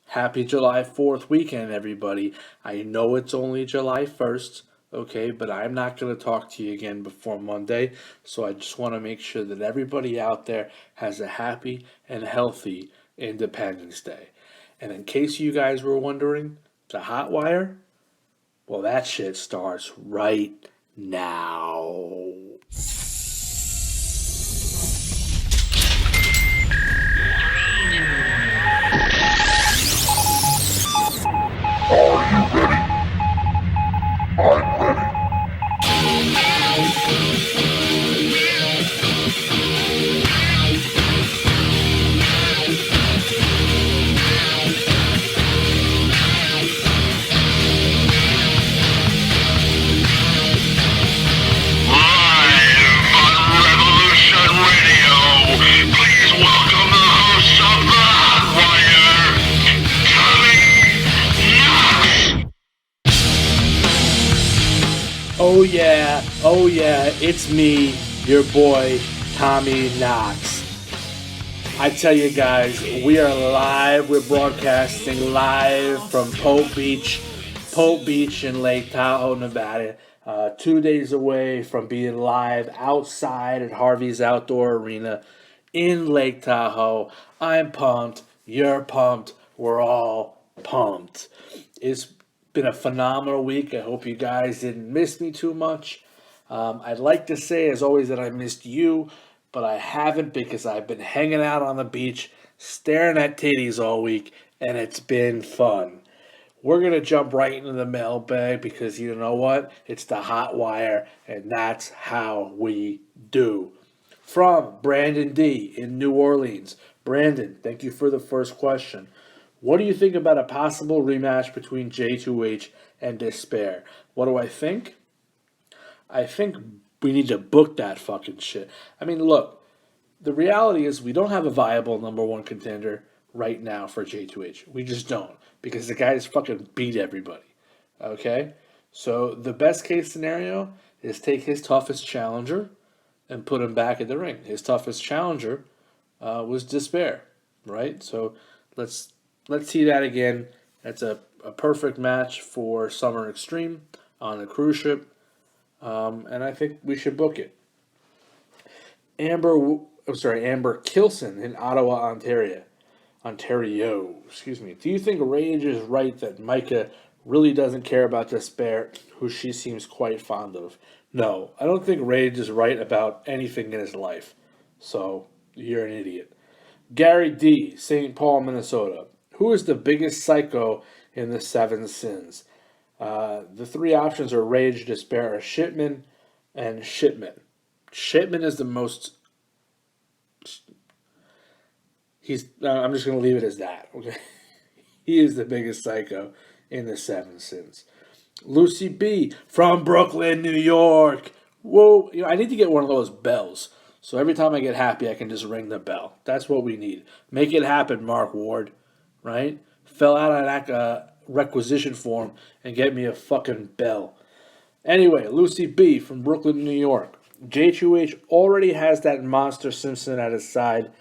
Happy July 4th weekend, everybody. I know it's only July 1st, okay, but I'm not going to talk to you again before Monday. So I just want to make sure that everybody out there has a happy and healthy Independence Day. And in case you guys were wondering, the Hotwire, well, that shit starts right now. Are you ready? I'm ready. Live on Revolution Radio, please welcome the hosts of the Hotwire, Tommy Knox. Oh yeah, it's me, your boy, Tommy Knox. I tell you guys, we are live. We're broadcasting live from Pope Beach in Lake Tahoe, Nevada. 2 days away from being live outside at Harvey's Outdoor Arena in Lake Tahoe. I'm pumped. You're pumped. We're all pumped. It's been a phenomenal week. I hope you guys didn't miss me too much. I'd like to say, as always, that I missed you, but I haven't because I've been hanging out on the beach, staring at titties all week, and it's been fun. We're going to jump right into the mailbag because you know what? It's the hot wire, and that's how we do. From Brandon D. in New Orleans. Brandon, thank you for the first question. What do you think about a possible rematch between J2H and Despair? What do I think? I think we need to book that fucking shit. I mean, look, the reality is we don't have a viable number one contender right now for J2H. We just don't because the guys fucking beat everybody. Okay? So the best case scenario is take his toughest challenger and put him back in the ring. His toughest challenger was Despair, right? So let's let's see that again. That's a perfect match for Summer Extreme on a cruise ship, and I think we should book it. Amber Kilson in Ottawa, Ontario. Excuse me. Do you think Rage is right that Micah really doesn't care about Despair, who she seems quite fond of? No, I don't think Rage is right about anything in his life. So you're an idiot. Gary D, St. Paul, Minnesota. Who is the biggest psycho in the Seven Sins? The three options are Rage, Despair, or Shipman, and Shipman. Shipman is the most. He's. I'm just going to leave it as that. Okay, he is the biggest psycho in the Seven Sins. Lucy B from Brooklyn, New York. Whoa, I need to get one of those bells. So every time I get happy, I can just ring the bell. That's what we need. Make it happen, Mark Ward. Right? Fill out an requisition form and get me a fucking bell. Anyway, Lucy B from Brooklyn, New York. J2H already has that monster Simpson at his side.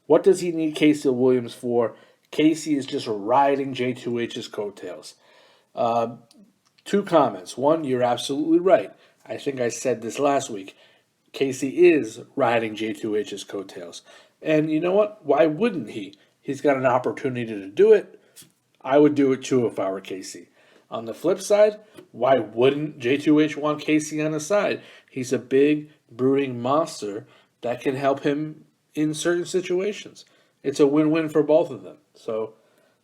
What does he need Casey Williams for? Casey is just riding J2H's coattails. Two comments. One, you're absolutely right. I think I said this last week. Casey is riding J2H's coattails. And you know what? Why wouldn't he? He's got an opportunity to do it. I would do it too if I were Casey. On the flip side, why wouldn't J2H want Casey on his side? He's a big, brooding monster that can help him in certain situations. It's a win-win for both of them. So,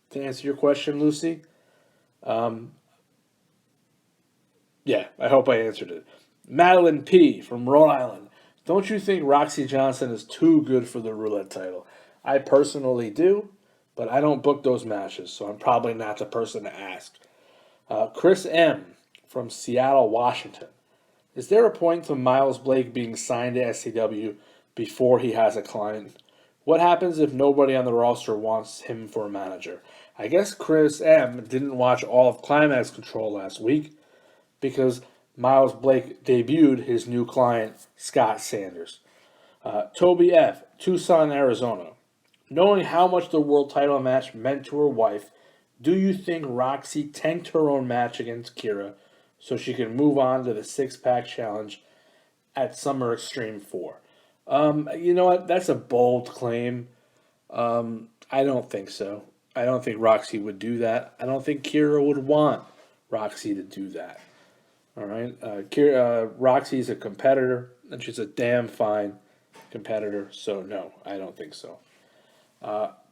to answer your question, Lucy, yeah, I hope I answered it. Madeline P. from Rhode Island. Don't you think Roxy Johnson is too good for the roulette title? I personally do, but I don't book those matches, so I'm probably not the person to ask. Chris M. from Seattle, Washington. Is there a point to Miles Blake being signed to SCW before he has a client? What happens if nobody on the roster wants him for a manager? I guess Chris M. didn't watch all of Climax Control last week because Miles Blake debuted his new client, Scott Sanders. Toby F., Tucson, Arizona. Knowing how much the world title match meant to her wife, Do you think Roxy tanked her own match against Kira so she can move on to the six pack challenge at Summer Extreme 4? You know what? That's a bold claim. I don't think so. I don't think Roxy would do that. I don't think Kira would want Roxy to do that. All right. Roxy's a competitor, and she's a damn fine competitor. So no, I don't think so.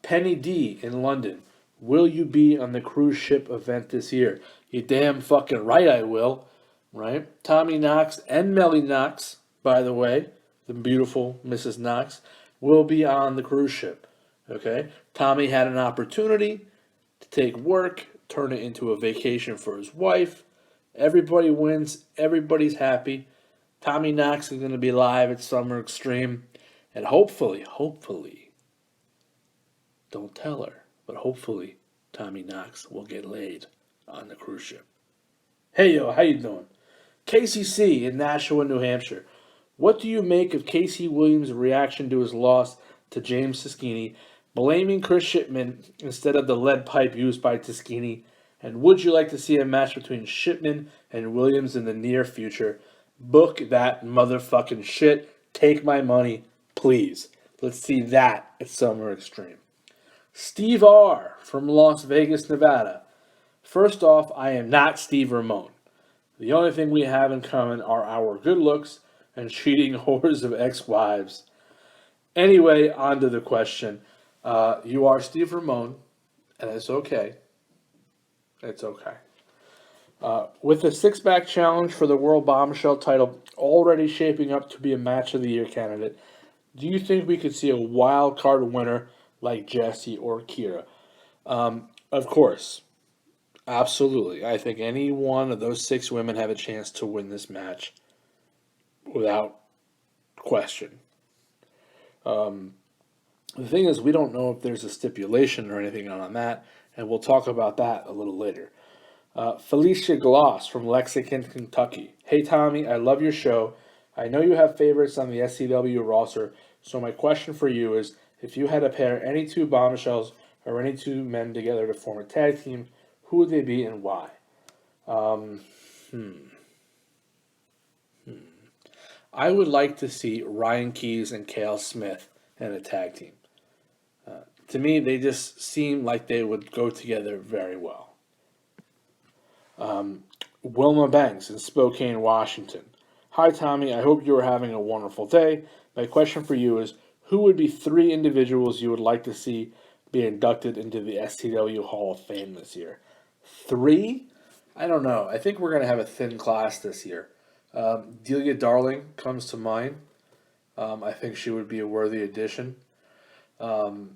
Penny D in London. Will you be on the cruise ship event this year? You damn fucking right I will. Right? Tommy Knox and Melly Knox, by the way, the beautiful Mrs. Knox, will be on the cruise ship. Okay? Tommy had an opportunity to take work, turn it into a vacation for his wife. Everybody wins. Everybody's happy. Tommy Knox is going to be live at Summer Extreme. And hopefully, don't tell her, but hopefully Tommy Knox will get laid on the cruise ship. Hey, yo, how you doing? KCC in Nashua, New Hampshire. What do you make of Casey Williams' reaction to his loss to James Tischini, blaming Chris Shipman instead of the lead pipe used by Tischini? And would you like to see a match between Shipman and Williams in the near future? Book that motherfucking shit. Take my money, please. Let's see that at Summer Extreme. Steve R. from Las Vegas, Nevada. First off, I am not Steve Ramone. The only thing we have in common are our good looks and cheating hordes of ex-wives. Anyway, on to the question. You are Steve Ramone, and it's okay. It's okay. With the six-pack challenge for the World Bombshell title already shaping up to be a Match of the Year candidate, do you think we could see a wild card winner like Jesse or Kira? Of course. Absolutely. I think any one of those six women have a chance to win this match without question. The thing is, we don't know if there's a stipulation or anything on that, and we'll talk about that a little later. Felicia Gloss from Lexington, Kentucky. Hey, Tommy, I love your show. I know you have favorites on the SCW roster, so my question for you is, if you had to pair any two bombshells or any two men together to form a tag team, who would they be and why? I would like to see Ryan Keys and Kale Smith in a tag team. To me, they just seem like they would go together very well. Wilma Banks in Spokane, Washington. Hi, Tommy. I hope you are having a wonderful day. My question for you is, who would be three individuals you would like to see be inducted into the SCW Hall of Fame this year? Three? I don't know. I think we're going to have a thin class this year. Delia Darling comes to mind. I think she would be a worthy addition. Other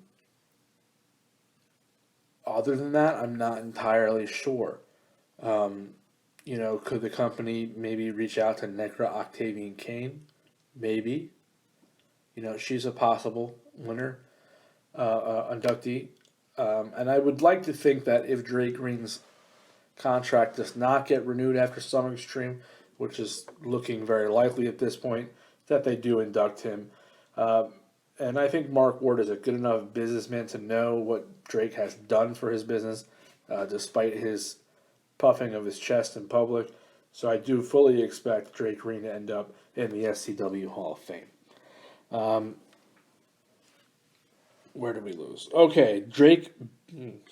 than that, I'm not entirely sure. Could the company maybe reach out to Necra Octavian Kane? Maybe. She's a possible winner, inductee. And I would like to think that if Drake Green's contract does not get renewed after Summer Extreme, which is looking very likely at this point, that they do induct him. And I think Mark Ward is a good enough businessman to know what Drake has done for his business, despite his puffing of his chest in public. So I do fully expect Drake Green to end up in the SCW Hall of Fame. Where did we lose? Okay, Drake.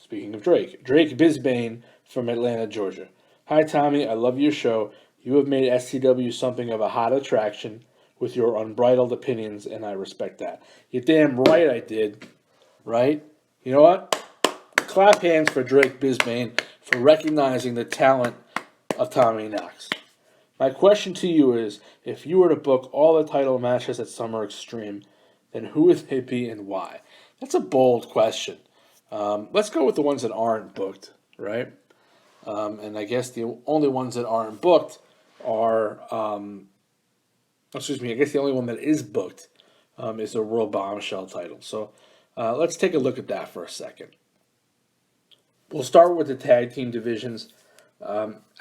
Speaking of Drake Bisbane from Atlanta, Georgia. Hi, Tommy. I love your show. You have made SCW something of a hot attraction with your unbridled opinions, and I respect that. You're damn right I did. Right? You know what? Clap hands for Drake Bisbane for recognizing the talent of Tommy Knox. My question to you is, if you were to book all the title matches at Summer Extreme, then who would they be and why? That's a bold question. Let's go with the ones that aren't booked, right? And I guess the only ones that aren't booked are, I guess the only one that is booked is the World Bombshell title. So let's take a look at that for a second. We'll start with the tag team divisions.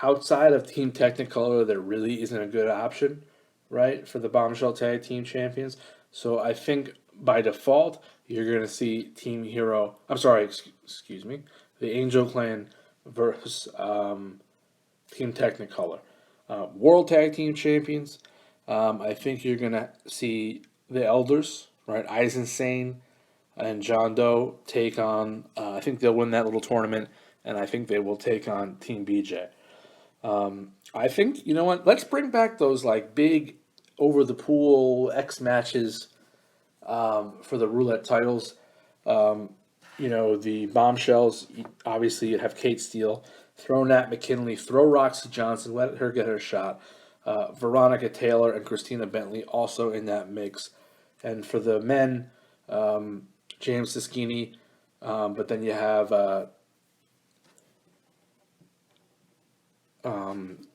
Outside of Team Technicolor, there really isn't a good option, right, for the Bombshell Tag Team Champions. So I think by default, you're going to see Team Hero. I'm sorry, excuse me. the Angel Clan versus Team Technicolor. World Tag Team Champions. I think you're gonna see the Elders, right? Eisensane and John Doe take on. I think they'll win that little tournament, and I think they will take on Team BJ. I think you know what? Let's bring back those like big over the pool X matches for the roulette titles. The bombshells. Obviously, you'd have Kate Steele, throw Nat McKinley, throw Roxy Johnson, let her get her shot. Veronica Taylor and Christina Bentley also in that mix. And for the men, James Siskini, but then you have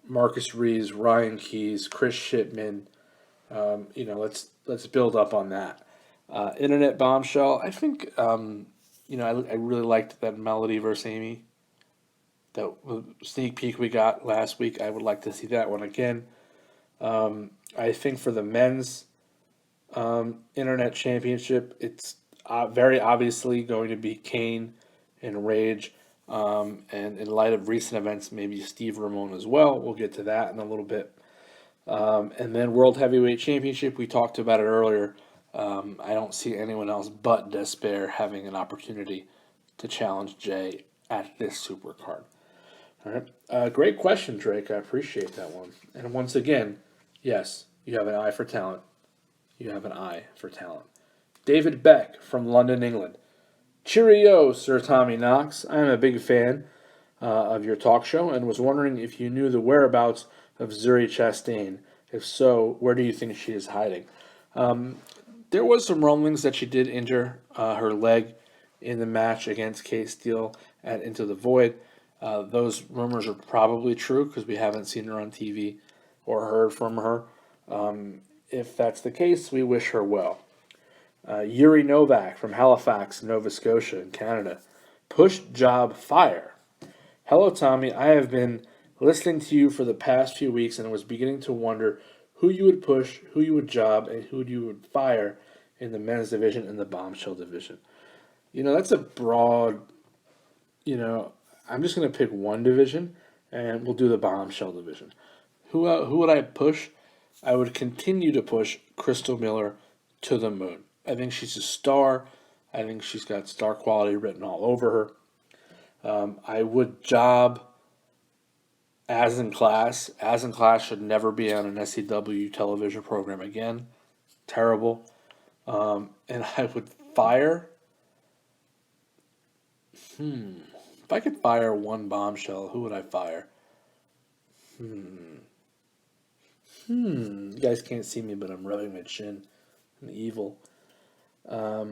Marcus Reeves, Ryan Keys, Chris Shipman. Let's build up on that. Internet bombshell. I think I really liked that Melody versus Amy. That sneak peek we got last week. I would like to see that one again. I think for the men's internet championship, it's very obviously going to be Kane and Rage. And in light of recent events, maybe Steve Ramon as well. We'll get to that in a little bit. And then World Heavyweight Championship, we talked about it earlier. I don't see anyone else but Despair having an opportunity to challenge Jay at this supercard. All right. Great question, Drake. I appreciate that one. And once again, yes, you have an eye for talent. You have an eye for talent. David Beck from London, England. Cheerio, Sir Tommy Knox. I am a big fan of your talk show and was wondering if you knew the whereabouts of Zuri Chastain. If so, where do you think she is hiding? There was some rumblings that she did injure her leg in the match against Kate Steele at Into the Void. Those rumors are probably true because we haven't seen her on TV or heard from her. If that's the case, we wish her well. Yuri Novak from Halifax, Nova Scotia in Canada. Push job fire. Hello, Tommy. I have been listening to you for the past few weeks and was beginning to wonder who you would push, who you would job, and who you would fire in the men's division and the bombshell division. That's a broad, I'm just going to pick one division and we'll do the bombshell division. Who would I push? I would continue to push Crystal Miller to the moon. I think she's a star. I think she's got star quality written all over her. I would job As in Class. As in Class should never be on an SCW television program again. Terrible. And I would fire. If I could fire one bombshell, who would I fire? You guys can't see me, but I'm rubbing my chin. I'm evil. I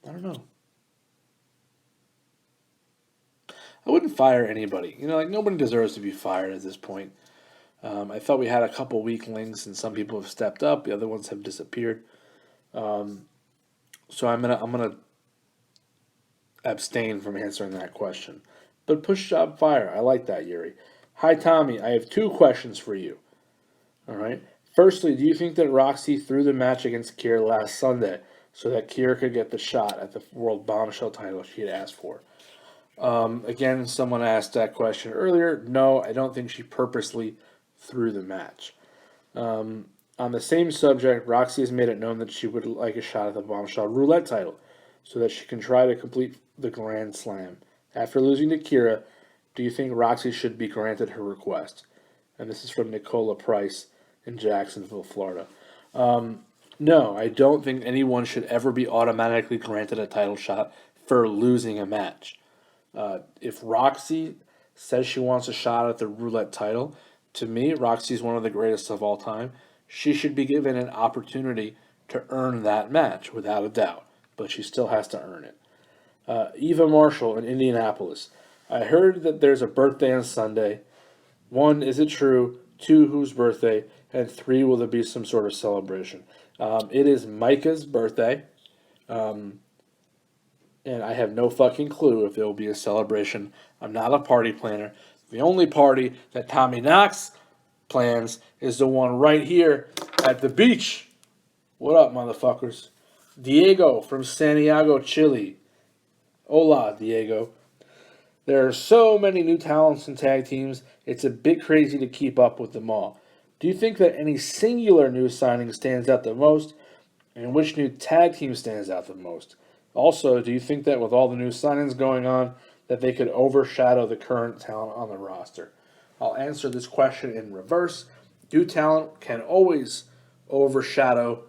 don't know. I wouldn't fire anybody. Nobody deserves to be fired at this point. I thought we had a couple weak links, and some people have stepped up. The other ones have disappeared. So I'm gonna abstain from answering that question. But push job fire. I like that, Yuri. Hi, Tommy. I have 2 questions for you. All right. Firstly, do you think that Roxy threw the match against Kier last Sunday so that Kier could get the shot at the World Bombshell title she had asked for? Again, someone asked that question earlier. No, I don't think she purposely threw the match. On the same subject, Roxy has made it known that she would like a shot at the Bombshell Roulette title so that she can try to complete the Grand Slam. After losing to Kira, do you think Roxy should be granted her request? And this is from Nicola Price in Jacksonville, Florida. No, I don't think anyone should ever be automatically granted a title shot for losing a match. If Roxy says she wants a shot at the Roulette title, to me, Roxy is one of the greatest of all time. She should be given an opportunity to earn that match, without a doubt. But she still has to earn it. Eva Marshall in Indianapolis. I heard that there's a birthday on Sunday. 1, is it true? 2, whose birthday? And 3, will there be some sort of celebration? It is Micah's birthday. And I have no fucking clue if there will be a celebration. I'm not a party planner. The only party that Tommy Knox plans is the one right here at the beach. What up, motherfuckers? Diego from Santiago, Chile. Hola, Diego. There are so many new talents in tag teams, it's a bit crazy to keep up with them all. Do you think that any singular new signing stands out the most, and which new tag team stands out the most? Also, do you think that with all the new signings going on, that they could overshadow the current talent on the roster? I'll answer this question in reverse. New talent can always overshadow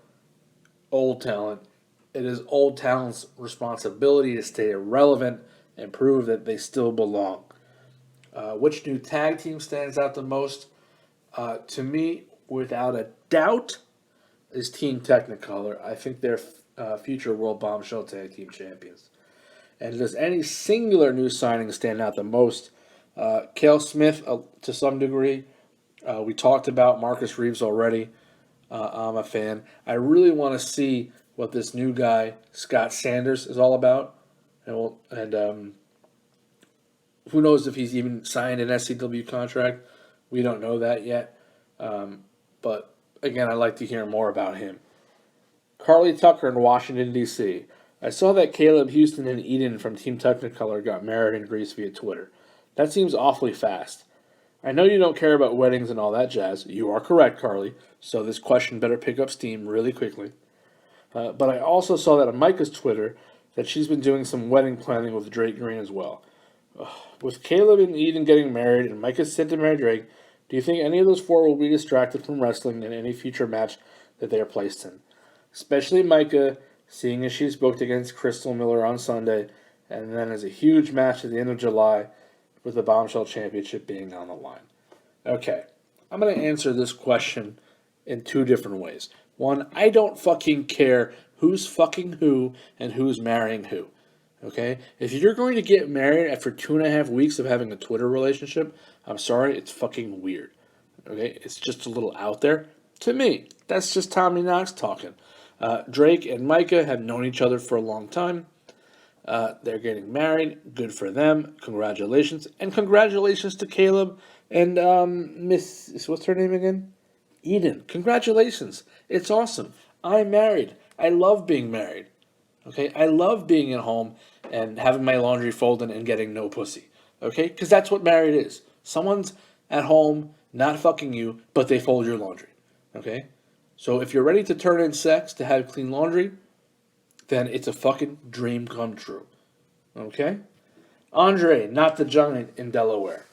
old talent. It is old talent's responsibility to stay relevant and prove that they still belong. Which new tag team stands out the most? To me, without a doubt, is Team Technicolor. I think they're future World Bombshell Tag Team Champions. And does any singular new signing stand out the most? Cale Smith, to some degree. We talked about Marcus Reeves already. I'm a fan. I really want to see what this new guy, Scott Sanders, is all about. And who knows if he's even signed an SCW contract. We don't know that yet. But again, I'd like to hear more about him. Carly Tucker in Washington, D.C. I saw that Caleb Houston and Eden from Team Technicolor got married in Greece via Twitter. That seems awfully fast. I know you don't care about weddings and all that jazz. You are correct, Carly. So this question better pick up steam really quickly. But I also saw that on Micah's Twitter that she's been doing some wedding planning with Drake Green as well. With Caleb and Eden getting married and Micah set to marry Drake, do you think any of those four will be distracted from wrestling in any future match that they are placed in? Especially Micah, seeing as she's booked against Crystal Miller on Sunday, and then as a huge match at the end of July with the Bombshell Championship being on the line. Okay, I'm going to answer this question in two different ways. One, I don't fucking care who's fucking who and who's marrying who. Okay? If you're going to get married after 2.5 weeks of having a Twitter relationship, I'm sorry, it's fucking weird. Okay? It's just a little out there. To me, that's just Tommy Knox talking. Drake and Micah have known each other for a long time. They're getting married. Good for them. Congratulations. And congratulations to Caleb and Miss, what's her name again? Eden. Congratulations. It's awesome. I'm married. I love being married. Okay? I love being at home and having my laundry folded and getting no pussy. Okay? Because that's what married is. Someone's at home, not fucking you, but they fold your laundry. Okay? So if you're ready to turn in sex to have clean laundry, then it's a fucking dream come true. Okay? Andre, not the giant in Delaware.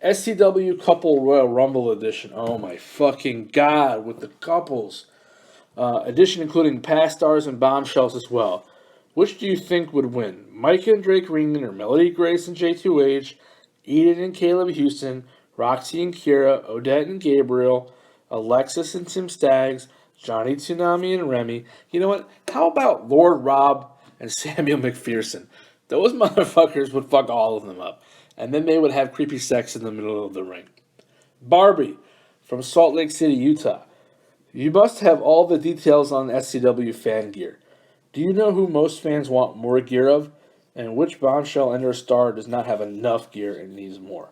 SCW Couple Royal Rumble Edition. Oh my fucking god, with the couples. Edition including past stars and bombshells as well. Which do you think would win? Micah and Drake Ringen, or Melody Grace and J2H, Eden and Caleb Houston, Roxy and Kira, Odette and Gabriel, Alexis and Tim Staggs, Johnny Tsunami and Remy. You know what? How about Lord Rob and Samuel McPherson? Those motherfuckers would fuck all of them up. And then they would have creepy sex in the middle of the ring. Barbie from Salt Lake City, Utah. You must have all the details on SCW fan gear. Do you know who most fans want more gear of? And which bombshell ender star does not have enough gear and needs more?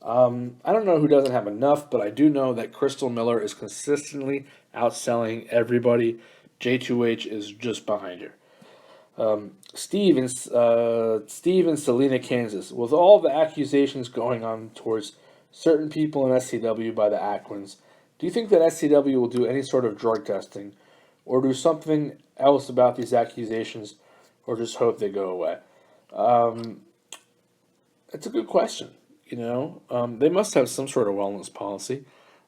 I don't know who doesn't have enough, but I do know that Crystal Miller is consistently outselling everybody. J2H is just behind her. Steve in Salina, Kansas. With all the accusations going on towards certain people in SCW by the Aquins, do you think that SCW will do any sort of drug testing, or do something else about these accusations, or just hope they go away? It's a good question. You know, they must have some sort of wellness policy,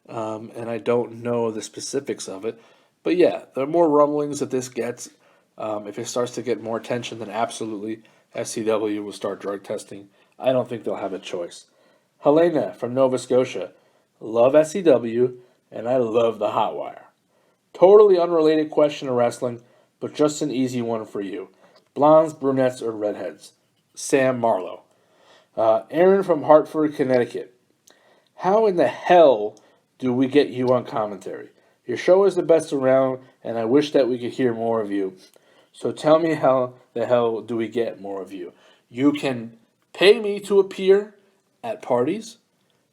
and I don't know the specifics of it. But yeah, there are more rumblings that this gets. If it starts to get more attention, then absolutely SCW will start drug testing. I don't think they'll have a choice. Helena from Nova Scotia. Love SCW, and I love the Hotwire. Totally unrelated question to wrestling, but just an easy one for you. Blondes, brunettes, or redheads? Sam Marlowe. Aaron from Hartford, Connecticut. How in the hell do we get you on commentary? Your show is the best around, and I wish that we could hear more of you. So tell me how the hell do we get more of you? You can pay me to appear at parties,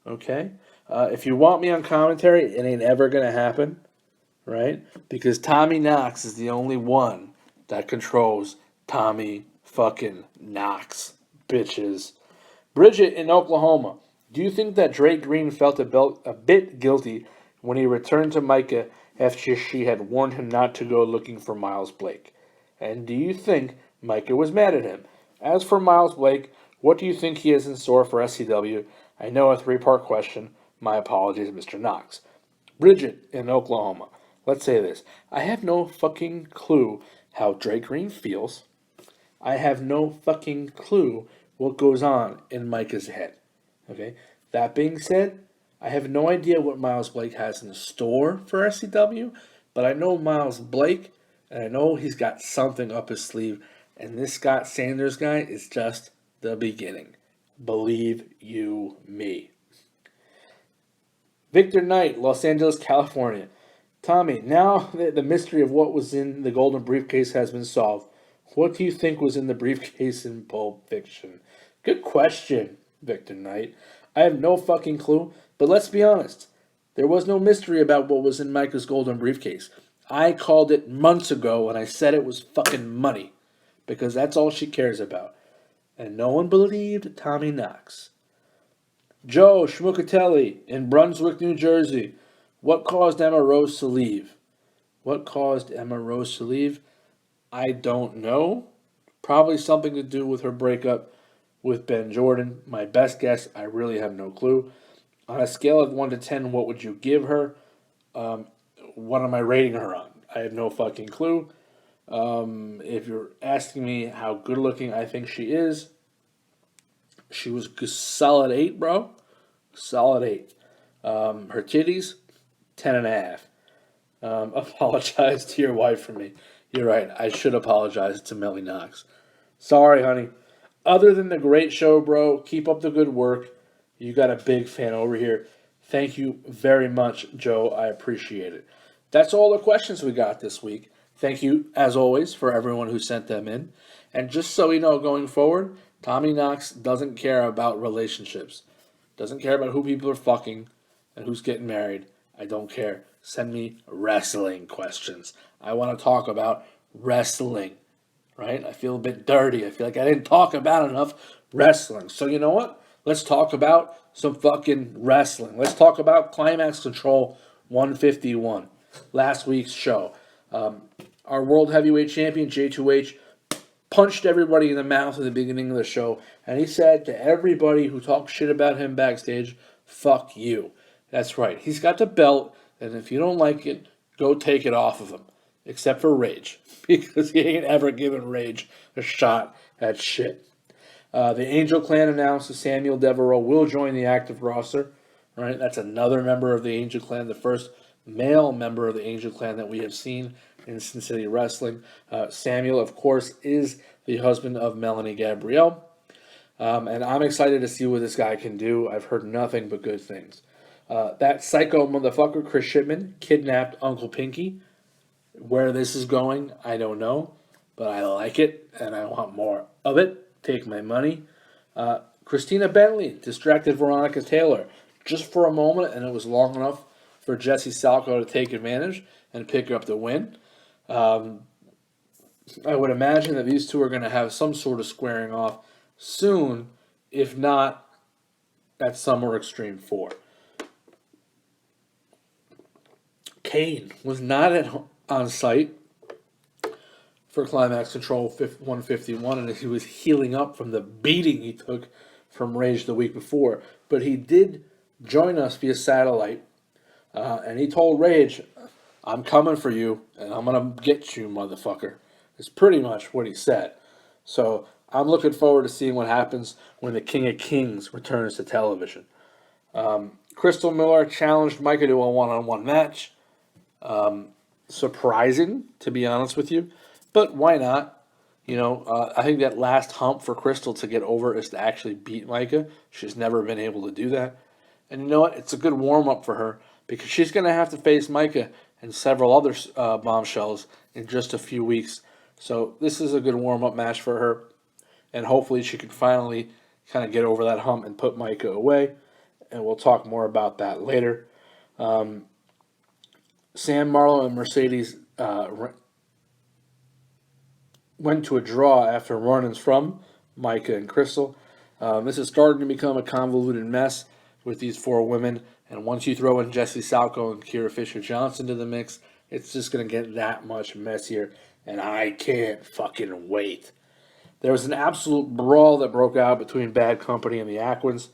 okay? If you want me on commentary, it ain't ever going to happen, right? Because Tommy Knox is the only one that controls Tommy fucking Knox, bitches. Bridget in Oklahoma. Do you think that Drake Green felt a bit guilty when he returned to Micah after she had warned him not to go looking for Miles Blake? And do you think Micah was mad at him? As for Miles Blake, what do you think he has in store for SCW? I know a three-part question. My apologies, Mr. Knox. Bridget in Oklahoma. Let's say this. I have no fucking clue how Drake Green feels. I have no fucking clue what goes on in Micah's head. Okay? That being said, I have no idea what Miles Blake has in store for SCW, but I know Miles Blake, and I know he's got something up his sleeve, and this Scott Sanders guy is just the beginning. Believe you me. Victor Knight, Los Angeles, California. Tommy, now that the mystery of what was in the golden briefcase has been solved, what do you think was in the briefcase in Pulp Fiction? Good question, Victor Knight. I have no fucking clue, but let's be honest. There was no mystery about what was in Micah's golden briefcase. I called it months ago and I said it was fucking money, because that's all she cares about. And no one believed Tommy Knox. Joe Schmuckatelli in Brunswick, New Jersey. What caused Emma Rose to leave? What caused Emma Rose to leave? I don't know. Probably something to do with her breakup with Ben Jordan. My best guess, I really have no clue. On a scale of 1 to 10, what would you give her? What am I rating her on? I have no fucking clue. If you're asking me how good looking I think she is, she was solid 8, bro. Solid 8. Her titties, 10.5. Apologize to your wife for me. You're right. I should apologize to Melly Knox. Sorry, honey. Other than the great show, bro, keep up the good work. You got a big fan over here. Thank you very much, Joe. I appreciate it. That's all the questions we got this week. Thank you, as always, for everyone who sent them in. And just so you know, going forward, Tommy Knox doesn't care about relationships. Doesn't care about who people are fucking and who's getting married. I don't care. Send me wrestling questions. I want to talk about wrestling, right? I feel a bit dirty. I feel like I didn't talk about enough wrestling. So you know what? Let's talk about some fucking wrestling. Let's talk about Climax Control 151, last week's show. Our World Heavyweight Champion, J2H, punched everybody in the mouth at the beginning of the show, and he said to everybody who talked shit about him backstage, fuck you. That's right. He's got the belt, and if you don't like it, go take it off of him. Except for Rage, because he ain't ever given Rage a shot at shit. The Angel Clan announced that Samuel Devereaux will join the active roster. Right, that's another member of the Angel Clan, the first male member of the Angel Clan that we have seen in Cincinnati Wrestling. Samuel, of course, is the husband of Melanie Gabrielle. And I'm excited to see what this guy can do. I've heard nothing but good things. That psycho motherfucker, Chris Shipman, kidnapped Uncle Pinky. Where this is going, I don't know. But I like it, and I want more of it. Take my money. Christina Bentley distracted Veronica Taylor just for a moment, and it was long enough for Jesse Salco to take advantage and pick up the win. I would imagine that these two are going to have some sort of squaring off soon, if not at Summer Extreme 4. Kane was not on site for Climax Control 151, and he was healing up from the beating he took from Rage the week before. But he did join us via satellite, and he told Rage, I'm coming for you, and I'm going to get you, motherfucker. It's pretty much what he said. So I'm looking forward to seeing what happens when the King of Kings returns to television. Crystal Miller challenged Micah to a one-on-one match. Surprising, to be honest with you. But why not? You know, I think that last hump for Crystal to get over is to actually beat Micah. She's never been able to do that. And you know what? It's a good warm-up for her because she's going to have to face Micah and several other bombshells in just a few weeks. So this is a good warm-up match for her. And hopefully she can finally kind of get over that hump and put Micah away. And we'll talk more about that later. Sam Marlowe and Mercedes went to a draw after run-ins from Micah and Crystal. This is starting to become a convoluted mess with these four women, and once you throw in Jesse Salco and Kira Fisher-Johnson to the mix, it's just going to get that much messier, and I can't fucking wait. There was an absolute brawl that broke out between Bad Company and the Aquins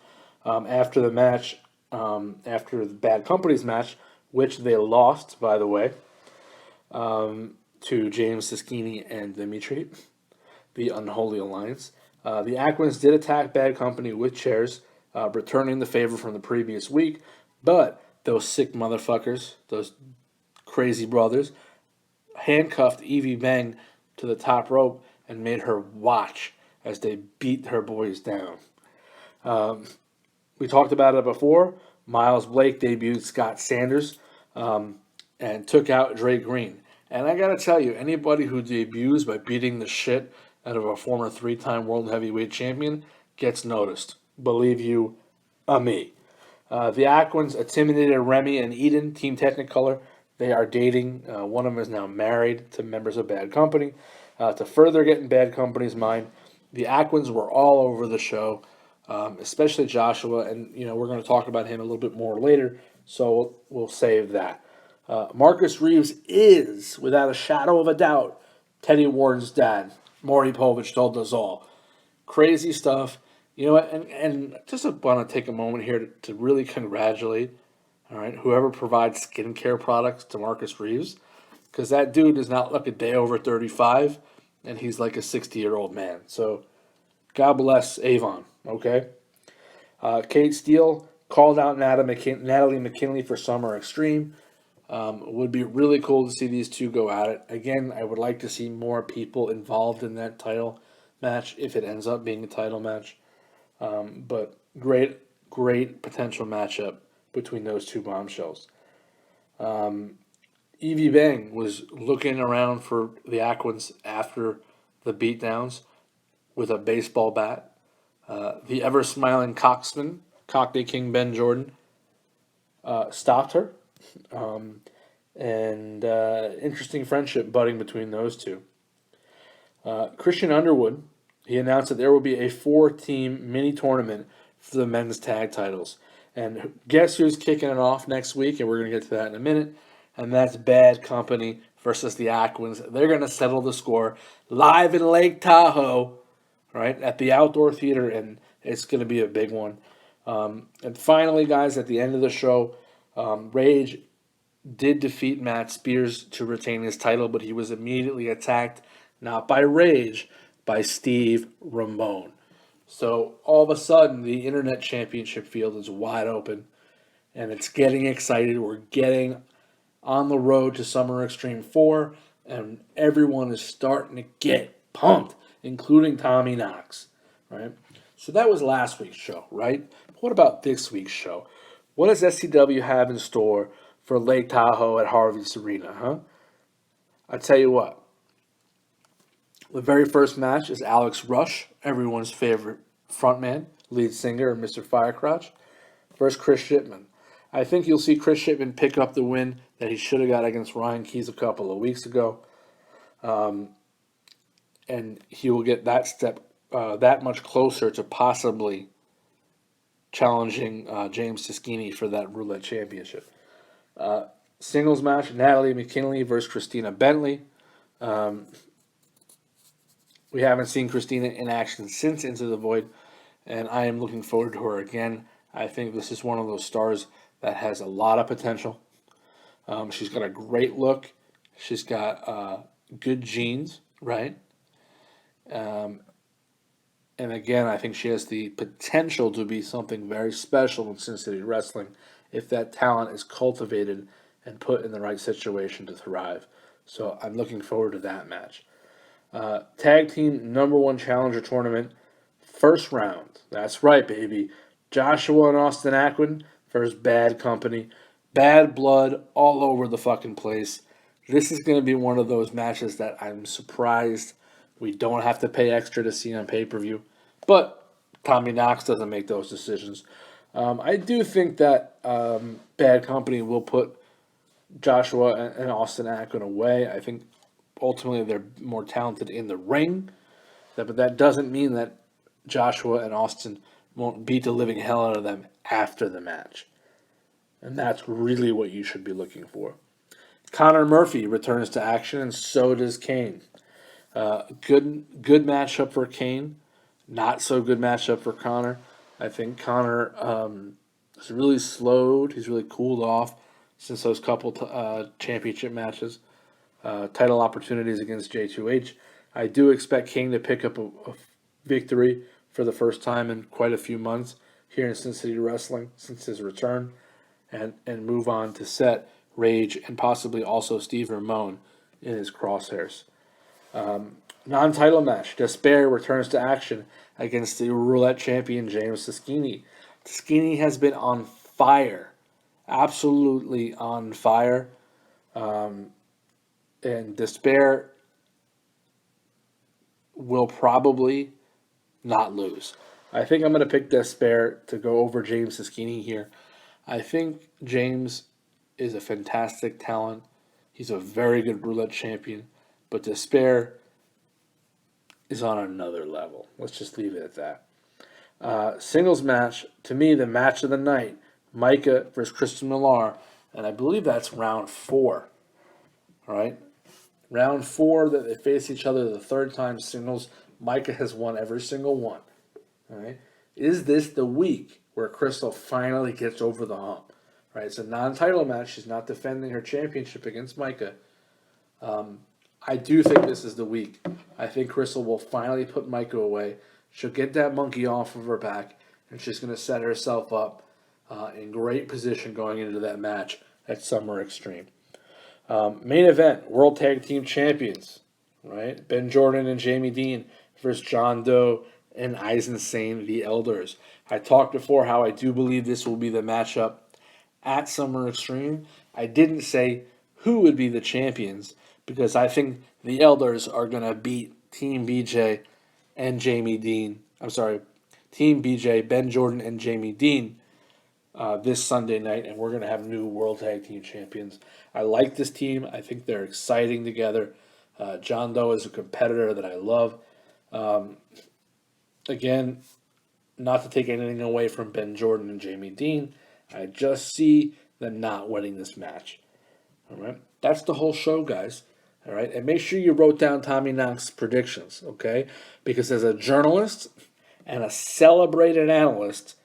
after the match, after the Bad Company's match, which they lost, by the way, to James Siskini and Dimitri, the Unholy Alliance. The Aquins did attack Bad Company with chairs, returning the favor from the previous week, but those sick motherfuckers, those crazy brothers, handcuffed Evie Bang to the top rope and made her watch as they beat her boys down. We talked about it before. Miles Blake debuted Scott Sanders and took out Dre Green. And I gotta tell you, anybody who debuts by beating the shit out of a former three-time world heavyweight champion gets noticed. Believe you, me. The Aquins intimidated Remy and Eden, Team Technicolor. They are dating. One of them is now married to members of Bad Company. To further get in Bad Company's mind, the Aquins were all over the show, especially Joshua, and we're going to talk about him a little bit more later, so we'll save that. Marcus Reeves is, without a shadow of a doubt, Teddy Warren's dad. Maury Povich told us all. Crazy stuff. You know what? And just want to take a moment here to really congratulate, all right, whoever provides skincare products to Marcus Reeves, because that dude does not look a day over 35, and he's like a 60-year-old man. So, God bless Avon. Okay. Kate Steele called out Natalie McKinley for Summer Extreme. Would be really cool to see these two go at it. Again, I would like to see more people involved in that title match if it ends up being a title match. But great potential matchup between those two bombshells. Evie Bang was looking around for the Aquins after the beatdowns with a baseball bat. The ever-smiling Coxman, Cockney King Ben Jordan, stopped her. And interesting friendship budding between those two. Christian Underwood, he announced that there will be a 4-team mini tournament for the men's tag titles. And guess who's kicking it off next week? And we're going to get to that in a minute. And that's Bad Company versus the Aquins. They're going to settle the score live in Lake Tahoe, right, at the Outdoor Theater, and it's going to be a big one. And finally, guys, at the end of the show, Rage did defeat Matt Spears to retain his title, but he was immediately attacked, not by Rage, by Steve Ramone. So all of a sudden, the Internet Championship field is wide open, and it's getting excited. We're getting on the road to Summer Extreme 4, and everyone is starting to get pumped, including Tommy Knox, right? So that was last week's show, right? What about this week's show? What does SCW have in store for Lake Tahoe at Harvey's Arena, huh? I tell you what. The very first match is Alex Rush, everyone's favorite frontman, lead singer, and Mr. Firecrotch, versus Chris Shipman. I think you'll see Chris Shipman pick up the win that he should have got against Ryan Keys a couple of weeks ago. And he will get that step that much closer to possibly challenging James Siskini for that Roulette Championship. Singles match, Natalie McKinley versus Christina Bentley. We haven't seen Christina in action since Into the Void, and I am looking forward to her again. I think this is one of those stars that has a lot of potential. She's got a great look. She's got good genes, right? And again, I think she has the potential to be something very special in Sin City Wrestling if that talent is cultivated and put in the right situation to thrive. So I'm looking forward to that match. Tag team #1 challenger tournament, first round. That's right, baby. Joshua and Austin Aquin versus Bad Company. Bad blood all over the fucking place. This is going to be one of those matches that I'm surprised we don't have to pay extra to see on pay-per-view. But Tommy Knox doesn't make those decisions. I do think that Bad Company will put Joshua and Austin aren't going to weigh. I think ultimately they're more talented in the ring, but that doesn't mean that Joshua and Austin won't beat the living hell out of them after the match. And that's really what you should be looking for. Connor Murphy returns to action, and so does Kane. Good matchup for Kane. Not so good matchup for Connor. I think Connor is really slowed. He's really cooled off since those couple championship matches, title opportunities against J2H. I do expect Kane to pick up a victory for the first time in quite a few months here in Cincinnati Wrestling since his return, and move on to Set, Rage, and possibly also Steve Ramone in his crosshairs. Non-title match. Despair returns to action against the Roulette champion James Siskini. Siskini has been on fire, absolutely on fire, and Despair will probably not lose. I think I'm going to pick Despair to go over James Siskini here. I think James is a fantastic talent. He's a very good Roulette champion, but Despair is on another level. Let's just leave it at that. Singles match, to me, the match of the night, Micah versus Christian Millar, and I believe that's round 4. All right? Round 4 that they face each other the third time singles. Micah has won every single one. All right? Is this the week where Crystal finally gets over the hump? Right? It's a non-title match. She's not defending her championship against Micah. I do think this is the week. I think Crystal will finally put Micah away. She'll get that monkey off of her back, and she's going to set herself up in great position going into that match at Summer Extreme. Main event, World Tag Team Champions, right? Ben Jordan and Jamie Dean versus John Doe and Eisensane, the Elders. I talked before how I do believe this will be the matchup at Summer Extreme. I didn't say who would be the champions because I think the Elders are going to beat Team BJ and Jamie Dean. I'm sorry, Team BJ, Ben Jordan, and Jamie Dean this Sunday night, and we're going to have new World Tag Team Champions. I like this team. I think they're exciting together. John Doe is a competitor that I love. Again, not to take anything away from Ben Jordan and Jamie Dean, I just see them not winning this match. All right? That's the whole show, guys. All right? And make sure you wrote down Tommy Knox's predictions, okay? Because as a journalist and a celebrated analyst,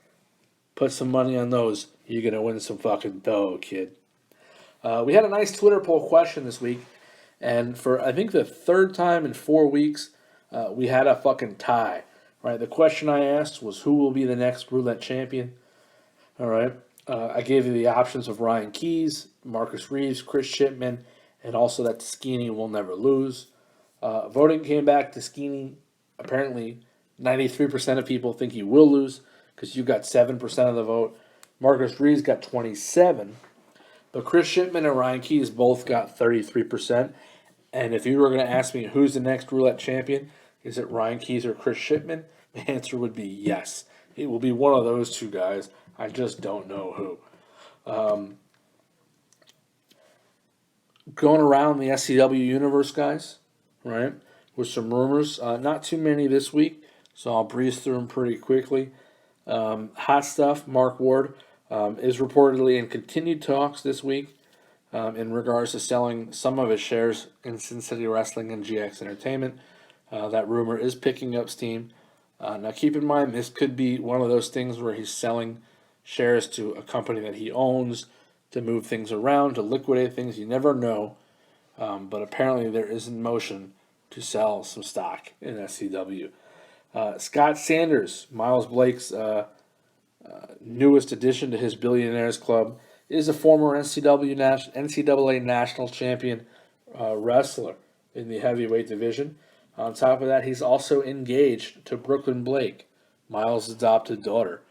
put some money on those. You're going to win some fucking dough, kid. We had a nice Twitter poll question this week. And for, I think, the third time in 4 weeks, we had a fucking tie. Right? The question I asked was who will be the next Roulette champion? All right. I gave you the options of Ryan Keys, Marcus Reeves, Chris Shipman, and also that Tiskini will never lose. Voting came back. Tiskini, apparently 93% of people think he will lose because you got 7% of the vote. Marcus Reeves got 27%. But Chris Shipman and Ryan Keys both got 33%. And if you were going to ask me who's the next Roulette champion, is it Ryan Keys or Chris Shipman? The answer would be yes. It will be one of those two guys. I just don't know who. Going around the SCW universe, guys, right, with some rumors. Not too many this week, so I'll breeze through them pretty quickly. Hot stuff, Mark Ward is reportedly in continued talks this week in regards to selling some of his shares in Cincinnati Wrestling and GX Entertainment. That rumor is picking up steam. Now keep in mind, this could be one of those things where he's selling shares to a company that he owns to move things around, to liquidate things. You never know. But apparently there is in motion to sell some stock in SCW. Scott Sanders, Miles Blake's newest addition to his Billionaires Club, is a former NCAA national champion wrestler in the heavyweight division. On top of that, he's also engaged to Brooklyn Blake, Miles' adopted daughter.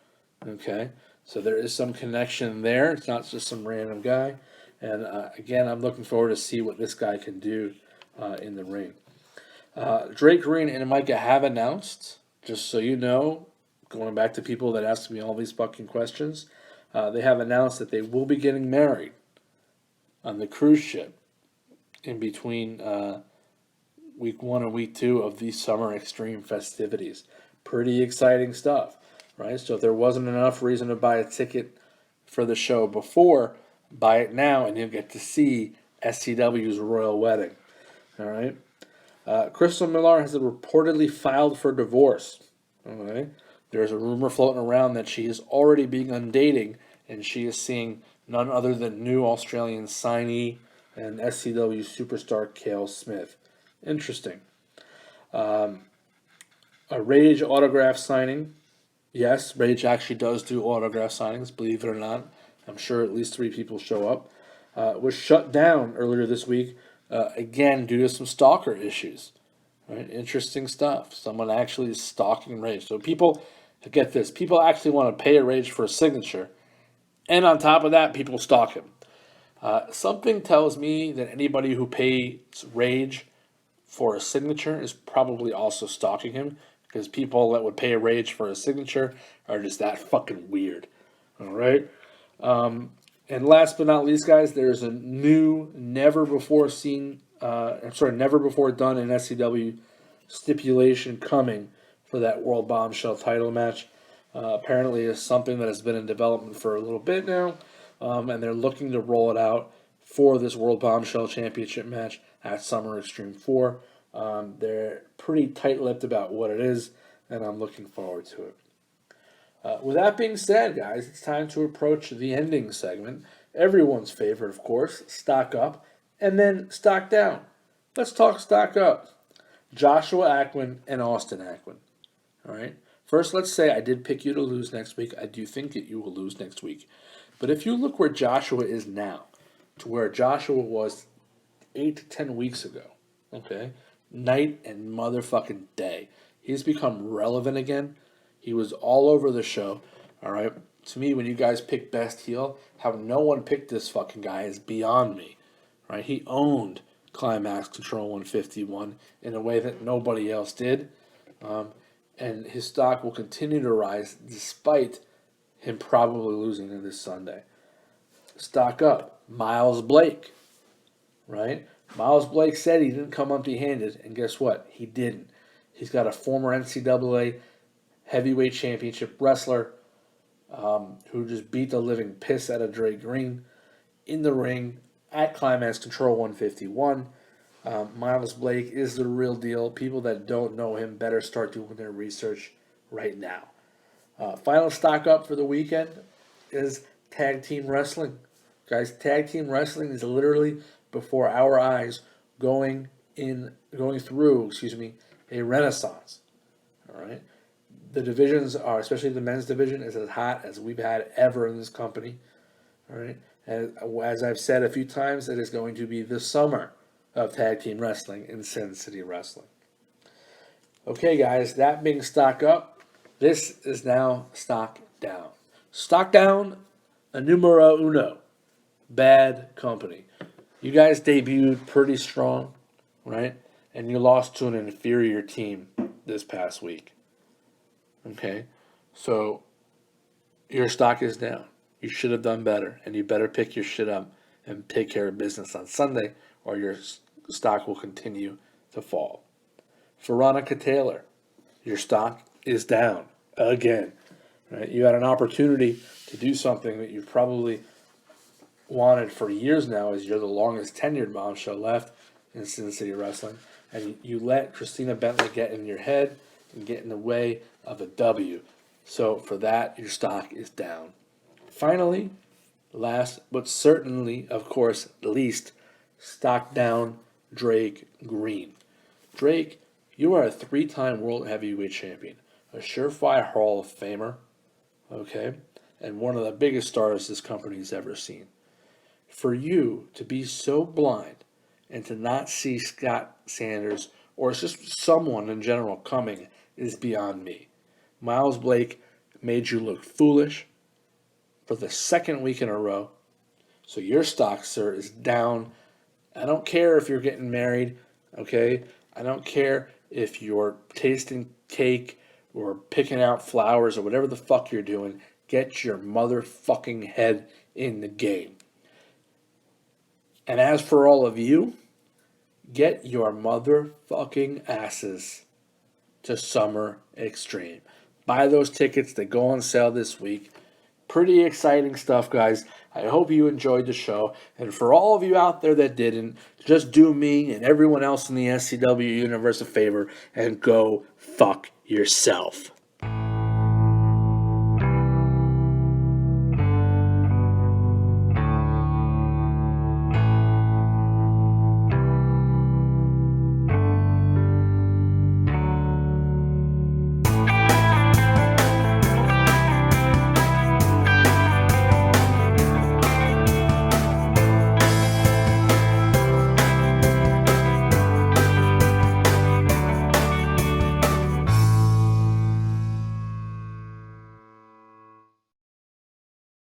Okay, so there is some connection there. It's not just some random guy. And again, I'm looking forward to see what this guy can do in the ring. Drake Green and Micah have announced, just so you know, going back to people that ask me all these fucking questions, they have announced that they will be getting married on the cruise ship in between week 1 and week 2 of these summer extreme festivities. Pretty exciting stuff, right? So if there wasn't enough reason to buy a ticket for the show before, buy it now and you'll get to see SCW's royal wedding. All right. Crystal Millar has reportedly filed for divorce. Okay. There's a rumor floating around that she has already begun dating, and she is seeing none other than new Australian signee and SCW superstar Cale Smith. Interesting. A Rage autograph signing. Yes, Rage actually does do autograph signings, believe it or not. I'm sure at least 3 people show up. Was shut down earlier this week, again, due to some stalker issues. Right? Interesting stuff. Someone actually is stalking Rage. So people, get this, people actually want to pay a Rage for a signature. And on top of that, people stalk him. Something tells me that anybody who pays Rage for a signature is probably also stalking him, because people that would pay a Rage for a signature are just that fucking weird. All right? And last but not least, guys, there's a new, never before done in SCW stipulation coming for that World Bombshell title match. Apparently, it's something that has been in development for a little bit now, and they're looking to roll it out for this World Bombshell Championship match at Summer Extreme 4. They're pretty tight-lipped about what it is, and I'm looking forward to it. With that being said, guys, it's time to approach the ending segment. Everyone's favorite, of course, stock up, and then stock down. Let's talk stock up. Joshua Ackman and Austin Ackman. All right. First, let's say I did pick you to lose next week. I do think that you will lose next week. But if you look where Joshua is now, to where Joshua was 8 to 10 weeks ago, okay, night and motherfucking day, he's become relevant again. He was all over the show, all right? To me, when you guys pick Best Heel, how no one picked this fucking guy is beyond me, right? He owned Climax Control 151 in a way that nobody else did, and his stock will continue to rise despite him probably losing to this Sunday. Stock up. Miles Blake, right? Miles Blake said he didn't come empty-handed, and guess what? He didn't. He's got a former NCAA heavyweight championship wrestler who just beat the living piss out of Dre Green in the ring at Climax Control 151. Miles Blake is the real deal. People that don't know him better start doing their research right now. Final stock up for the weekend is tag team wrestling. Guys, tag team wrestling is literally before our eyes going through a renaissance. All right. The divisions are, especially the men's division, is as hot as we've had ever in this company. All right. And as I've said a few times, it is going to be the summer of tag team wrestling in Sin City Wrestling. Okay, guys, that being stock up, this is now stock down. Stock down, a numero uno. Bad Company. You guys debuted pretty strong, right? And you lost to an inferior team this past week. Okay? So, your stock is down. You should have done better, and you better pick your shit up and take care of business on Sunday, or your stock will continue to fall. Veronica Taylor, your stock is down again. Right? You had an opportunity to do something that you probably wanted for years now, as you're the longest tenured bombshell left in Sin City Wrestling, and you let Christina Bentley get in your head and get in the way of a W. So for that, your stock is down. Finally, last but certainly, of course, least, stock down Drake Green. Drake, you are a 3-time World Heavyweight Champion, a surefire Hall of Famer, okay, and one of the biggest stars this company's ever seen. For you to be so blind and to not see Scott Sanders or just someone in general coming is beyond me. Miles Blake made you look foolish for the second week in a row. So your stock, sir, is down. I don't care if you're getting married, okay? I don't care if you're tasting cake or picking out flowers or whatever the fuck you're doing. Get your motherfucking head in the game. And as for all of you, get your motherfucking asses to Summer Extreme. Buy those tickets that go on sale this week. Pretty exciting stuff, guys. I hope you enjoyed the show. And for all of you out there that didn't, just do me and everyone else in the SCW universe a favor and go fuck yourself.